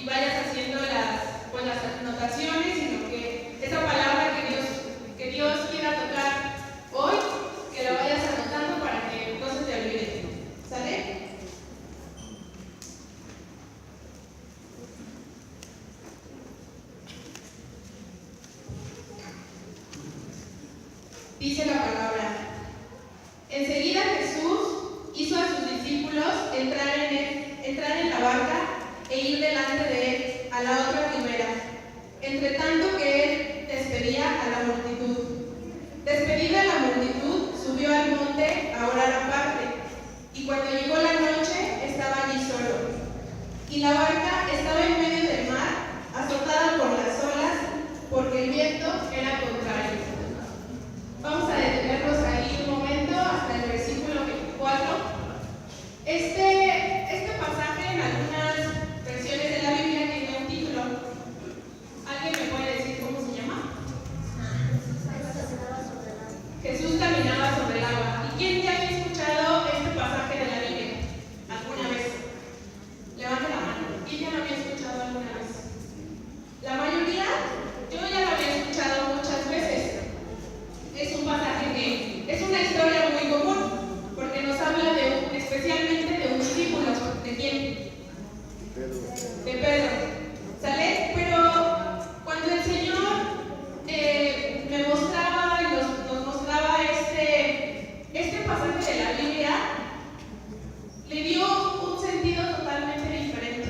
y vayas haciendo las anotaciones, sino que esa palabra que Dios quiera tocar hoy, que la vayas anotando para que no se te olvide. ¿Sale? Dice la palabra: enseguida Jesús hizo a sus discípulos entrar en la barca e ir delante de él a la otra ribera, entre tanto que él despedía a la multitud. Despedida la multitud, subió al monte a orar aparte, y cuando llegó la noche estaba allí solo. Y la barca estaba en medio del mar, azotada por las olas, porque el viento era contrario. Vamos a detenernos ahí un momento hasta el versículo 24. Este pasaje en algunas versiones de la Biblia tiene un título. ¿Alguien me puede decir cómo se llama? Jesús caminaba sobre el agua. ¿Y quién ya había escuchado este pasaje de la Biblia alguna vez? Levanta la mano. ¿Quién ya lo había escuchado alguna vez? La mayoría, yo ya lo había escuchado muchas veces. Es un pasaje que es una historia muy común, porque nos habla especialmente de un discípulo. ¿De quién? De Pedro. ¿Sale? Pero cuando el Señor me mostraba y nos mostraba este pasaje de la Biblia, le dio un sentido totalmente diferente.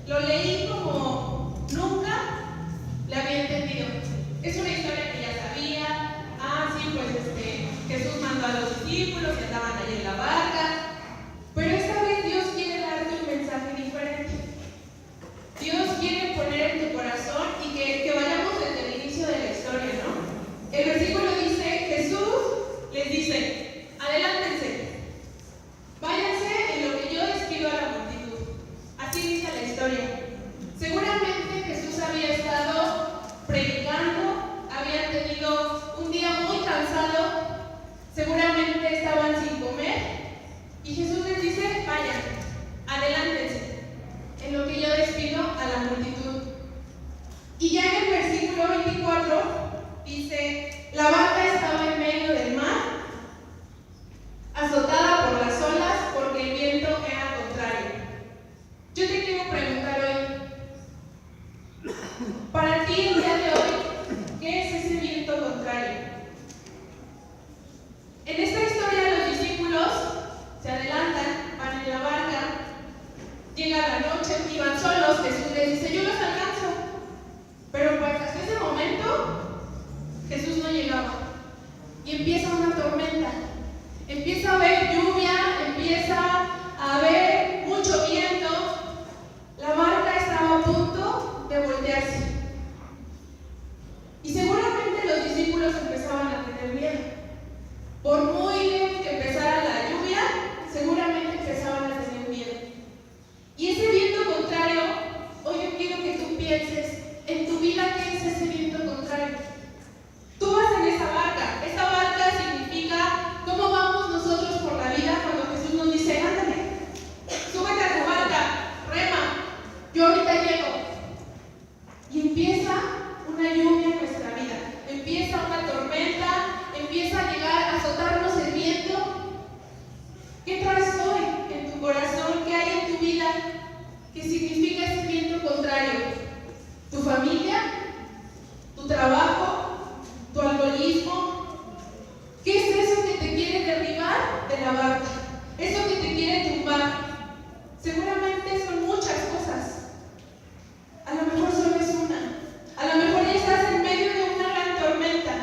Lo leí como nunca le había entendido. Es una historia que ya sabía. Sí, pues Jesús mandó a los discípulos y andaban allí en la barca. Pero esta vez Dios quiere darte un mensaje diferente. Dios quiere poner en tu corazón y que vayamos desde el inicio de la historia, ¿no? El versículo dice: Jesús les dice, adelántense, váyanse en lo que yo despido a la multitud. Así dice la historia. Seguramente Jesús había estado predicando, había tenido un día muy cansado, seguramente estaban sin comer, y Jesús les dice: vayan, adelántense, en lo que yo despido a la multitud. Y ya en el versículo 24 dice: la barca estaba en medio del mar, azotada por las olas, porque el viento era contrario. Yo te quiero preguntar hoy, para ti el día de hoy, ¿qué es ese viento contrario? En esta historia los discípulos se adelantan, van en la barca, llega la noche, iban solos, Jesús les dice: yo los alcanzo. Pero pues hasta ese momento Jesús no llegaba. Y empieza una tormenta, empieza a haber lluvia, empieza a haber mucho viento. La barca estaba a punto de voltearse. Y seguramente los discípulos empezaban a tener miedo. Por muy lejos que empezara la lluvia, seguramente empezaban a tener miedo. Y ese viento contrario, hoy yo quiero que tú pienses en tu vida, ¿qué es ese viento contrario? Tú vas en esa barca. Esta barca significa cómo vamos nosotros por la vida cuando Jesús nos dice: ándale, súbete a tu barca, rema, yo ahorita llego. Y empieza una lluvia en nuestra vida, empieza una tormenta, empieza a llegar a azotarnos el viento. ¿Qué traes hoy en tu corazón? ¿Qué hay en tu vida que significa ese viento contrario? ¿Tu familia? ¿Tu trabajo? ¿Tu alcoholismo? ¿Qué es eso que te quiere derribar de la barca? Eso que te quiere tumbar. Seguramente son muchas cosas. A lo mejor solo es una. A lo mejor ya estás en medio de una gran tormenta.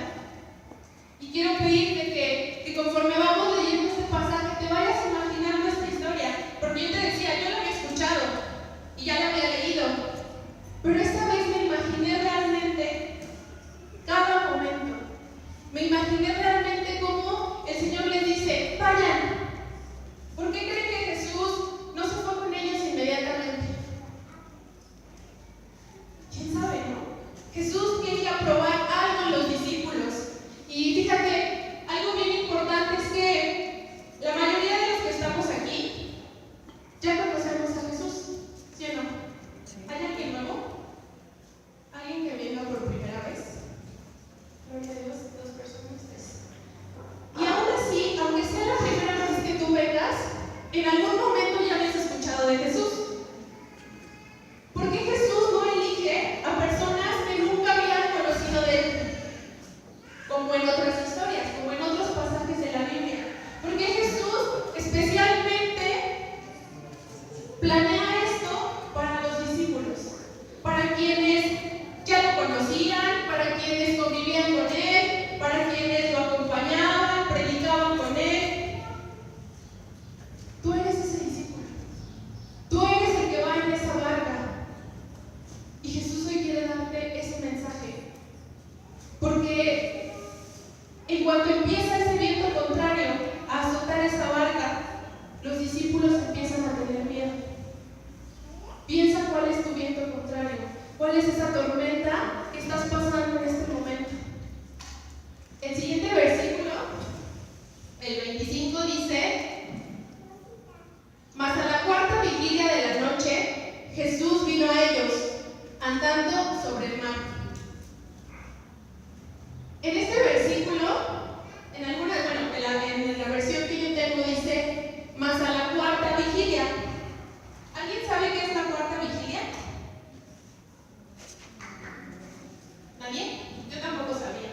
Y quiero pedirte que conforme vamos leyendo este pasaje te vayas imaginando esta historia. Porque yo te decía, yo la había escuchado y ya Planea esto para los discípulos, para quienes ya lo conocían, para quienes convivían con él, para quienes lo acompañaban, predicaban con él. Tú eres ese discípulo. Tú eres el que va en esa barca. Y Jesús hoy quiere darte ese mensaje. Porque en cuanto empieza ese viento contrario a azotar esa barca, los discípulos empiezan a tener miedo. Piensa cuál es tu viento contrario, cuál es esa tormenta que estás pasando en este momento. El siguiente versículo, el 25, dice: mas a la cuarta vigilia de la noche, Jesús vino a ellos, andando sobre el mar. En este versículo, en la versión que yo tengo dice: mas a la cuarta vigilia. ¿Alguien sabe qué es la cuarta vigilia? ¿Nadie? Yo tampoco sabía.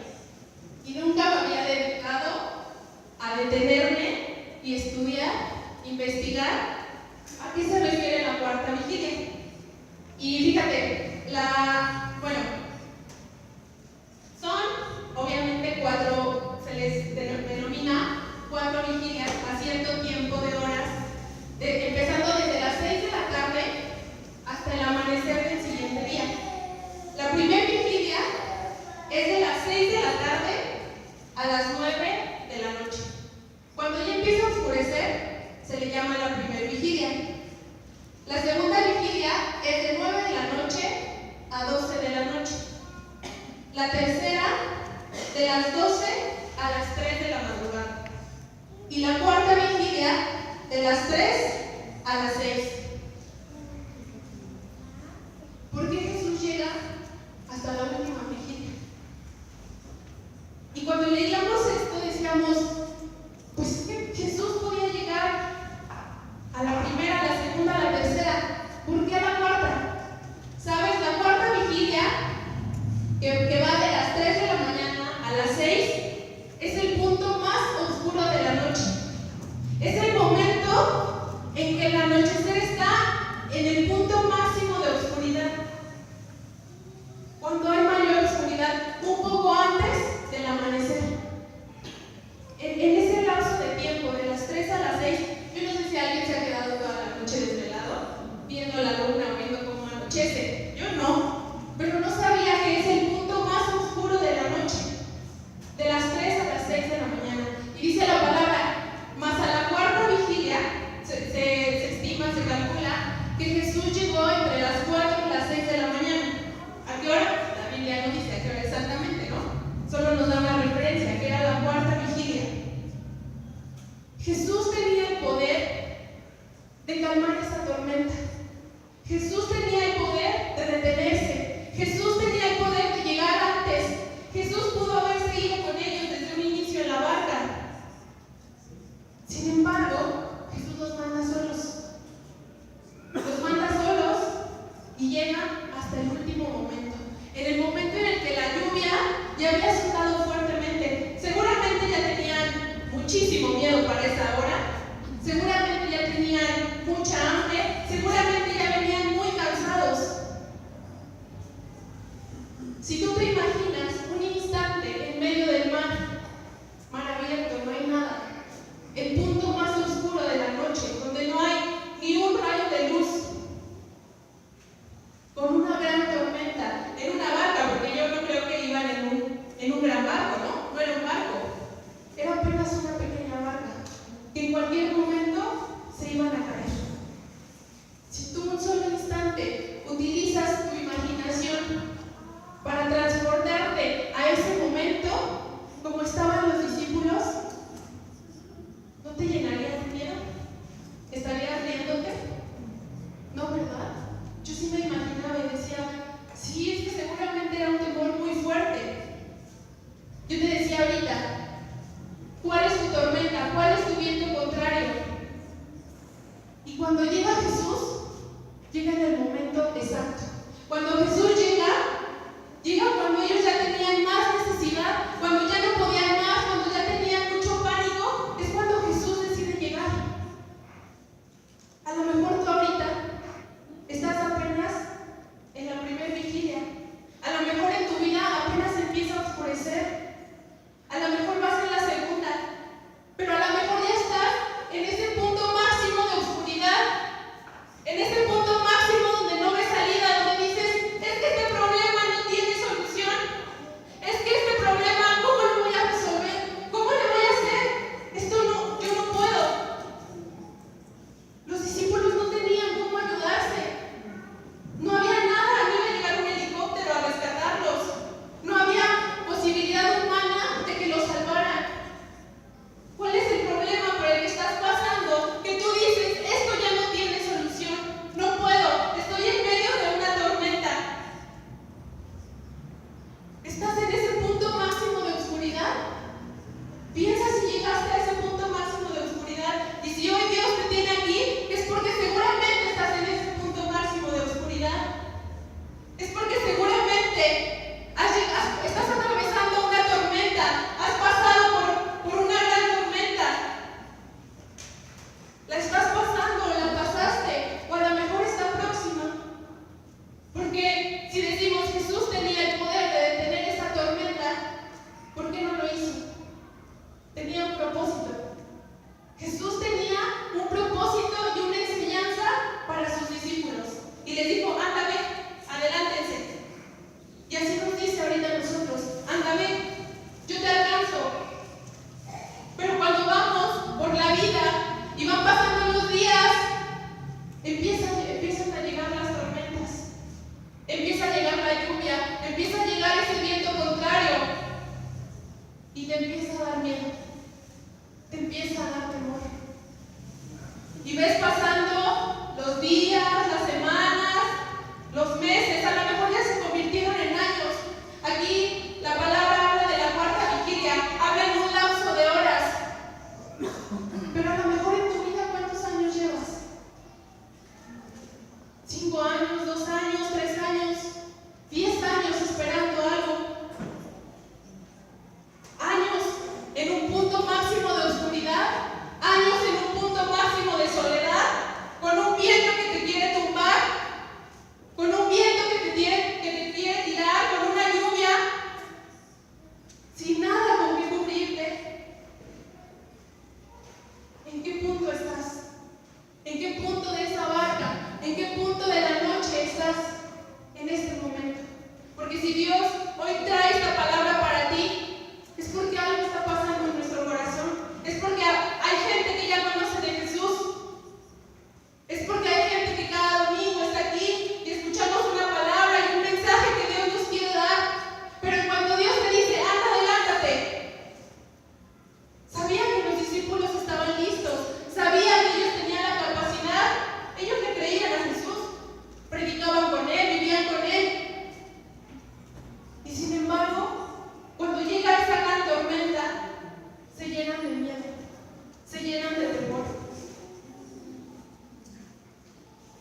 Y nunca me había dedicado a detenerme y estudiar, investigar a qué se refiere la cuarta vigilia. Y fíjate, son obviamente se les denomina 4 vigilias a cierto tiempo de horas, empezando desde las 6 de la tarde hasta el amanecer del siguiente día. La primera vigilia es de las 6 de la tarde a las 9 de la noche. Cuando ya empieza a oscurecer, se le llama la primera vigilia. La segunda vigilia es de 9 de la noche a 12 de la noche. La tercera, de las 12 a las 3 de la madrugada. Y la cuarta vigilia, de las 3 a las 6. ¿Por qué Jesús llega hasta la última vigilia? Y cuando leíamos esto decíamos, pues Jesús podía llegar a la primera, a la segunda, a la tercera. ¿Por qué a la cuarta? ¿Sabes? La cuarta vigilia, que va de las 3 de la mañana a las 6, es el punto más oscuro de la noche. Es el momento en que el anochecer está en el punto máximo de oscuridad. Cuando hay mayor oscuridad, un poco antes del amanecer. En ese lapso de tiempo, de las 3 a las 6, yo no sé si alguien se ha quedado toda la noche desvelado, viendo la luna o viendo cómo anochece. Yo no, pero no sabía que es el punto más oscuro de la noche, de las 3 a las 6 de la mañana. Y dice la palabra, más a la cuarta vigilia, se estima, se calcula, que Jesús llegó entre las 4 y las 6 de la mañana. ¿A qué hora? La Biblia no dice a qué hora exactamente, ¿no? Solo nos da una referencia, que era la cuarta vigilia. Jesús tenía el poder de calmar esa tormenta. Jesús tenía el poder de detenerse. Jesús tenía el poder de llegar antes. Jesús pudo haberse ido con ellos desde un inicio en la barca. Sin embargo, Jesús los manda solos. Los manda solos y llega hasta el último momento. En el momento en el que la lluvia ya había azotado fuertemente. Seguramente ya tenían muchísimo miedo para esa hora. Seguramente ya tenían mucha hambre. Seguramente ya venían muy cansados. Si tú te imaginas un instante en medio del mar abierto, no hay nada, el punto más oscuro de la noche, donde no hay ni un rayo de luz, con una gran tormenta, en una barca, porque yo no creo que iban en un gran barco, ¿no? No era un barco, era apenas una pequeña barca, que en cualquier momento se iban a caer. Si tú un solo instante utilizas tu imaginación para transportarte a ese momento, como estaban los discípulos, ¿no te llenarías de miedo? ¿Estarías riéndote? No, ¿verdad? Yo sí me imaginaba y decía, sí, es que seguramente era un temor muy fuerte. Yo te decía ahorita, ¿cuál es tu tormenta? ¿Cuál es tu viento contrario? Y cuando llega Jesús, llega en el momento exacto. Cuando Jesús llega cuando ellos ya tenían más necesidad, cuando ya no podían más, cuando ya tenían mucho pánico, es cuando Jesús decide llegar. A lo mejor tú ahorita días, las semanas, los meses, a lo mejor ya se convirtieron en años. Aquí la palabra habla de la cuarta vigilia, habla en un lapso de horas. Pero a lo mejor en tu vida, ¿cuántos años llevas? 5 años, 2 años, 3 años, 10 años esperando algo. Años en un punto máximo de oscuridad, años en un punto máximo de soledad, con un viento que te quiere tumbar, con un viento que te quiere tirar, con una lluvia, sin nada con que cubrirte. ¿En qué punto estás? ¿En qué punto de esa barca? ¿En qué punto de la noche estás en este momento? Porque si Dios hoy trae esta palabra para ti, es porque algo está pasando en nuestro corazón. Es porque hay gente que ya conoce de Jesús. Es porque hay gente que cada domingo está aquí y escuchamos una palabra y un mensaje que Dios nos quiere dar. Pero cuando Dios te dice, anda, adelántate, sabía que los discípulos estaban listos, sabía que ellos tenían la capacidad, ellos le creían a Jesús, predicaban con Él, vivían con Él. Y sin embargo, cuando llega esa gran tormenta, se llenan de miedo, se llenan de temor.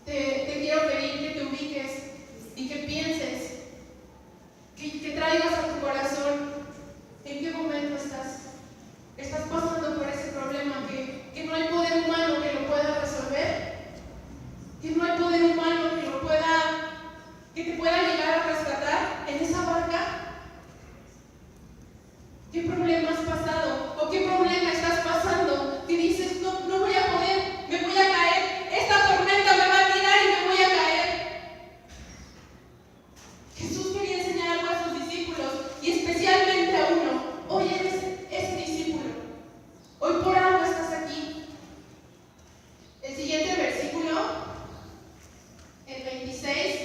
Te quiero pedir que te ubiques y que pienses, que traigas a tu corazón en qué momento estás. Estás pasando por ese problema que no hay poder humano que lo pueda resolver, que no hay poder humano que te pueda llegar a rescatar en esa barca. ¿Qué problema has pasado? ¿O qué problema estás pasando? Que dices, no voy a poder, me voy a caer, esta tormenta me va a tirar y me voy a caer. Jesús quería enseñar algo a sus discípulos y especialmente a uno. Hoy eres ese discípulo. Hoy por algo estás aquí. El siguiente versículo, el 26,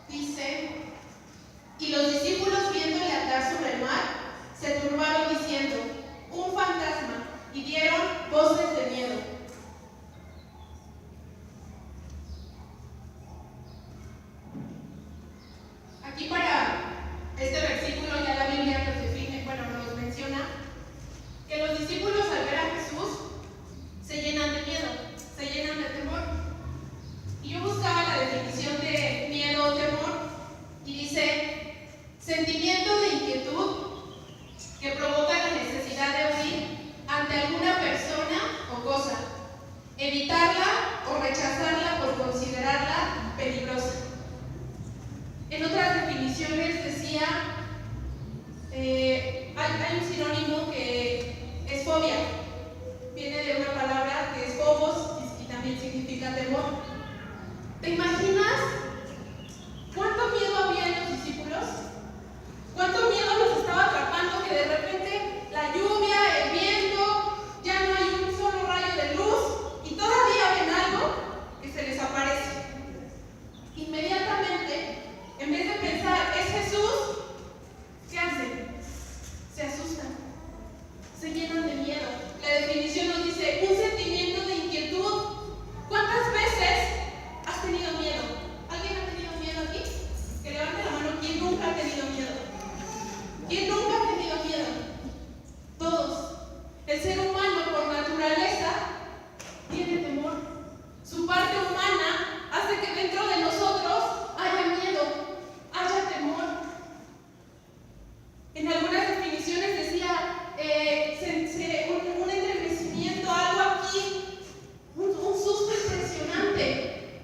dice: y los discípulos, viéndole andar sobre el mar, se turbaron diciendo, un fantasma, y dieron voces de miedo. Aquí para este versículo ya la Biblia nos define, nos menciona que los discípulos al ver a Jesús se llenan de miedo, se llenan de temor. Y yo buscaba la definición de miedo o temor y dice: sentimiento de inquietud que provoca la necesidad de huir ante alguna persona o cosa, evitarla o rechazarla por considerarla peligrosa. En otras definiciones decía, hay un sinónimo que es fobia, viene de una palabra que es phobos y también significa temor. ¿Te imaginas cuánto miedo había en los discípulos? ¿Cuánto miedo los estaba atrapando que de repente la lluvia, el viento, ya no hay un solo rayo de luz y todavía ven algo que se les aparece? Inmediatamente, en vez de pensar, ¿es Jesús?, ¿qué hacen? Se asustan, se llenan de miedo. La definición nos dice, un sentimiento de inquietud. ¿Cuántas veces has tenido miedo? ¿Alguien ha tenido miedo aquí? Que levante la mano. ¿Quién nunca ha tenido miedo? ¿Quién nunca ha tenido miedo? Todos. El ser humano por naturaleza tiene temor. Su parte humana hace que dentro de nosotros haya miedo, haya temor. En algunas definiciones decía un enterrecimiento, algo aquí, un susto impresionante.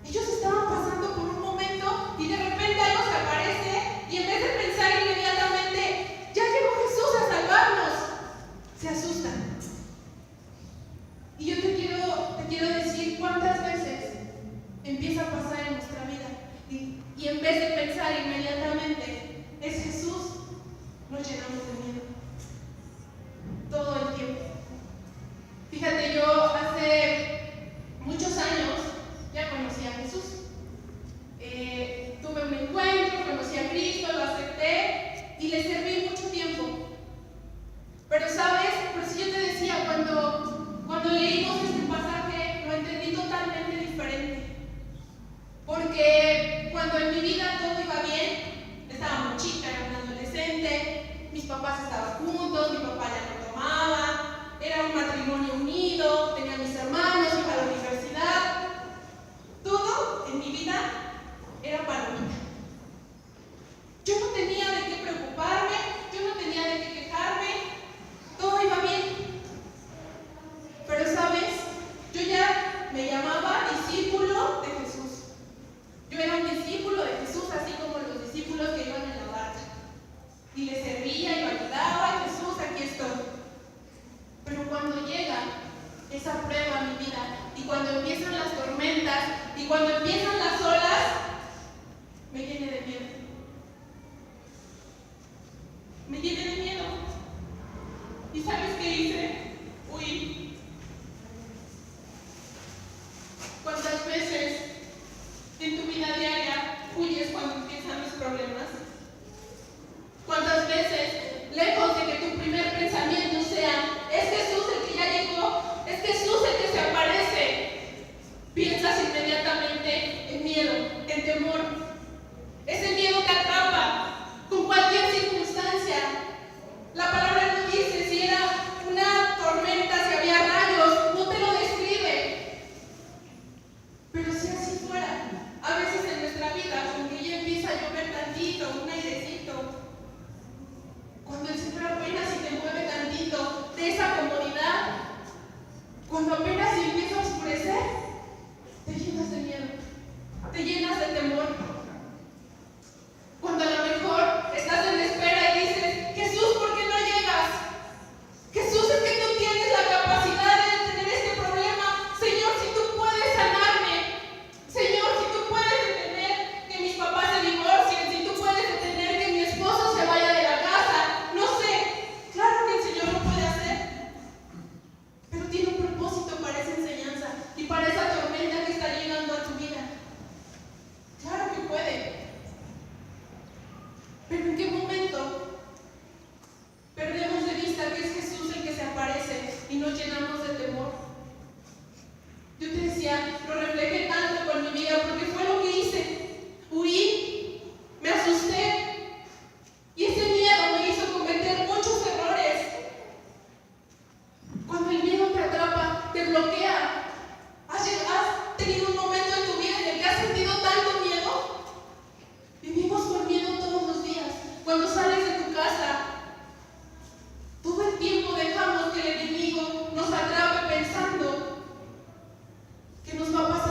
Ellos estaban pasando por un momento y de repente algo se aparece y en vez de pensar inmediatamente, ya llegó Jesús a salvarnos, se asustan. Y yo te quiero decir cuántas veces empieza a pasar en nuestra vida y en vez de pensar inmediatamente, es Jesús, nos llenamos de miedo. Todo el tiempo. Fíjate, yo hace muchos años ya conocí a Jesús. Tuve un encuentro, conocí a Cristo, lo acepté y le serví mucho tiempo. Pero sabes, por eso yo te decía, cuando leímos este pasaje, Porque cuando en mi vida todo iba bien, estaba muy chica, era una adolescente, mis papás estaban juntos, mi papá ya no tomaba, era un matrimonio unido, tenía mis hermanos, iba a la universidad. Todo en mi vida era palomita. Yo no tenía de qué preocuparme, yo no tenía de qué quejarme, todo iba bien. Pero sabes, yo ya me llamaba discípulo de Jesús. Yo era un discípulo de Jesús, así como los discípulos que iban en la barca. Y le servía y lo ayudaba, y Jesús, aquí estoy. Pero cuando llega esa prueba a mi vida, y cuando empiezan las tormentas, y cuando empiezan las olas, me llené de miedo. Me llené de miedo. ¿Y sabes qué hice? Huí. ¿Cuántas veces en tu vida diaria huyes cuando empiezan los problemas? ¿Cuántas veces, lejos de que tu primer pensamiento sea, es Jesús el que ya llegó, es Jesús el que se aparece, piensas inmediatamente en miedo, en temor? Ese miedo te atrapa con cualquier circunstancia. La palabra no dice si era una tormenta, si había rayos, no te lo describe. Pero si así fuera, a veces en nuestra vida, con que ya empieza a llover tantito, un airecito, cuando el Señor apenas si te mueve tantito de esa comodidad, cuando apenas si empieza a oscurecer, te llenas de miedo, te llenas de temor. Cuando a lo mejor estás en espera y dices, Jesús, ¿por qué no llegas? Jesús, es que tú tienes la capacidad de detener este problema. Señor, si tú puedes sanarme. Señor, si tú puedes detener que mis papás se divorcien, si tú puedes detener que mi esposo se vaya de la casa. No sé, claro que el Señor lo puede hacer. Pero tiene un propósito para esa enseñanza y para esa tormenta que está llegando a tu vida. Claro que puede. Pero ¿en qué momento perdemos de vista que es Jesús el que se aparece y nos llenamos de temor? Yo te decía, lo reflejé tanto con mi vida porque fue lo que hice. Huí, me asusté y ese miedo me hizo cometer muchos errores. Cuando el miedo te atrapa, te bloquea. ¿Has tenido un momento en tu vida en el que has sentido tanto miedo? Vivimos con miedo todos los días. Cuando sales de tu casa, todo el tiempo dejamos que el enemigo nos atrape pensando que nos va a pasar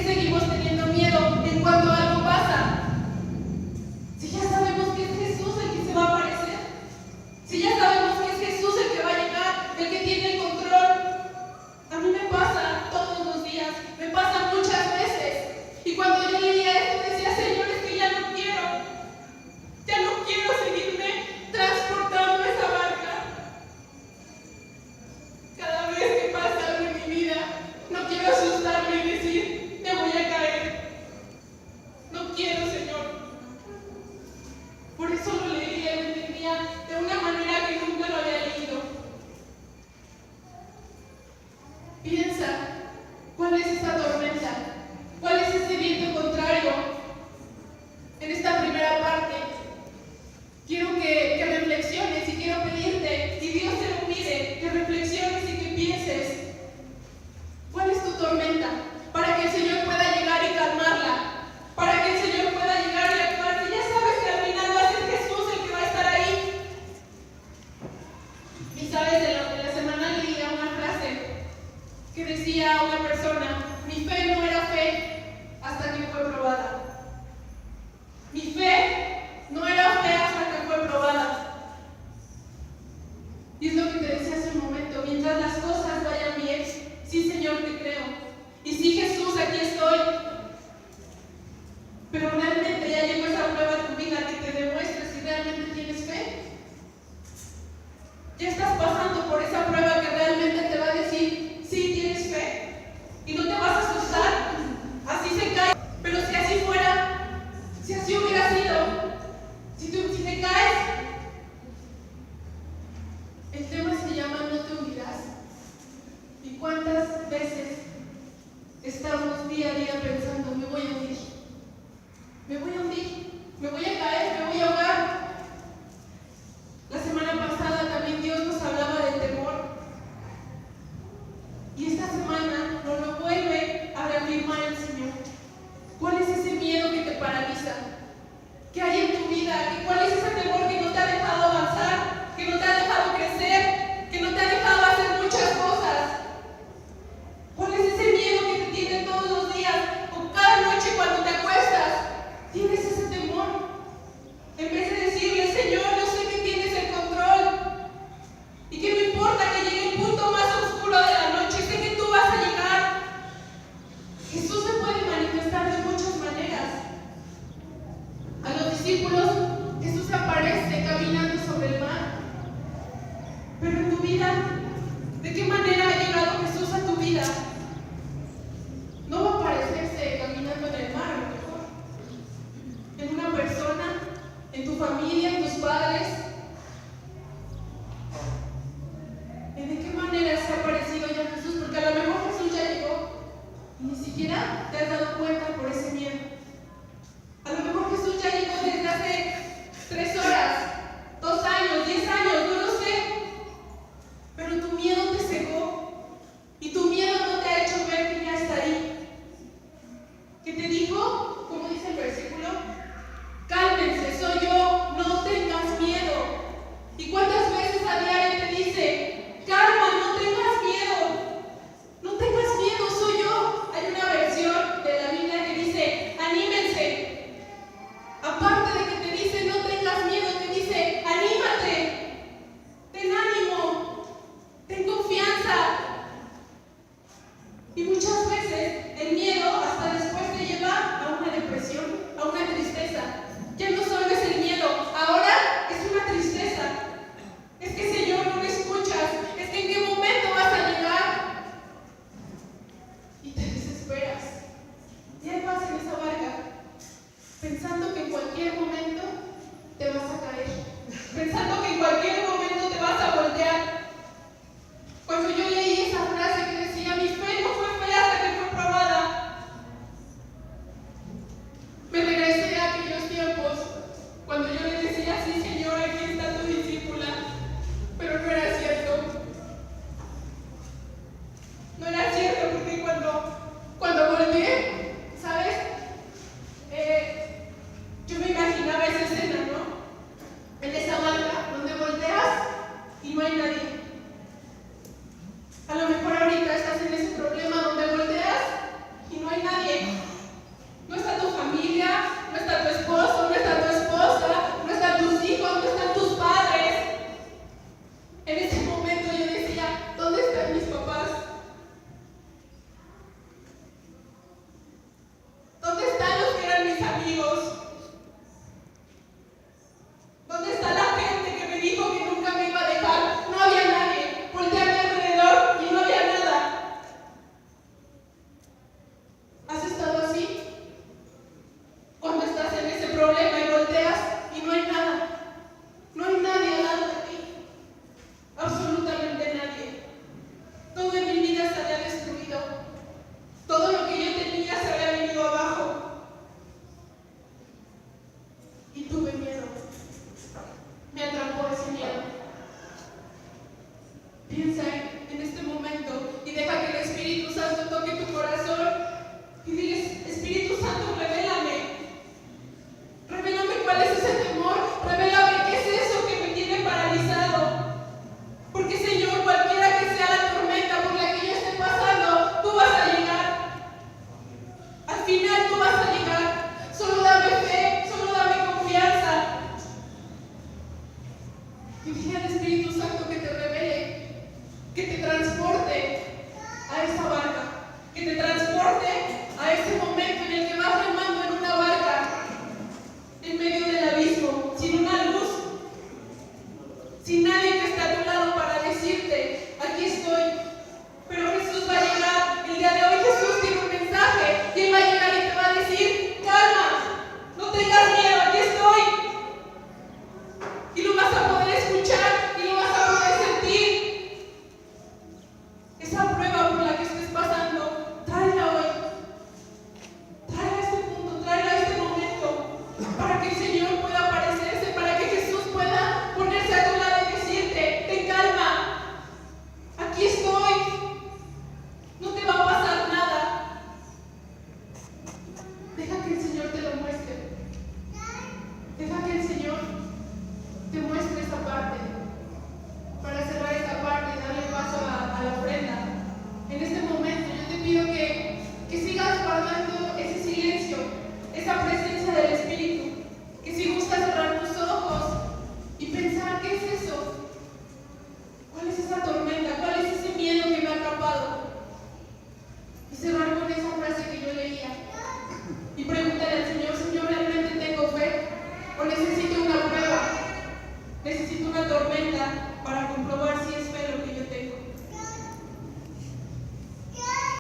seguimos teniendo miedo en cuanto algo pasa? Si ya sabemos que es Jesús el que se va a aparecer, si ya sabemos que es Jesús el que va a llegar, el que tiene el control. A mí me pasa todos los días, me pasa muchas veces. Y cuando yo leía esto decía, Señor, es que ya no quiero seguirme transportando esa barca. Cada vez que pasa algo en mi vida, no quiero asustarme y decir, me voy a caer. No quiero, Señor. Por eso lo leía y lo entendía de una manera que nunca lo había leído. Piensa, ¿cuál es esa tormenta? ¿Cuál es ese viento contrario? En esta primera parte, quiero que reflexiones y quiero pedirte, y Dios te lo pide, que reflexiones y que pienses, ¿cuál es tu tormenta? Para que el Señor pueda llegar y calmarla, para que el Señor pueda llegar y actuar. Si ya sabes que al final va a ser Jesús el que va a estar ahí. Y sabes, de la semana leía una frase que decía una persona, mi fe no era fe hasta que fue probada. Mi fe no era fe hasta que fue probada. Y es lo que te decía hace un momento, mientras las cosas vayan bien, sí, Señor, te creo. Y sí, Jesús, aquí estoy. Pero realmente ya llegó esa prueba a tu vida que te demuestre si realmente tienes fe. Ya estás pasando por esa prueba que realmente te va a decir, sí, tienes fe. Y no te vas a asustar. Así se cae. Pero si así fuera, si así hubiera sido, si te caes, el tema se llama no te hundirás. ¿Y cuántas veces estamos día a día pensando, me voy a hundir? Me voy a hundir, me voy a caer, me voy a ahogar. La semana pasada también Dios nos hablaba del temor. sea el Espíritu Santo que te revele, que te transporte a esa barca, que te transporte a ese momento en el que vas remando en una barca en medio del abismo, sin una luz, sin nadie que esté a tu lado para decirte: aquí estoy,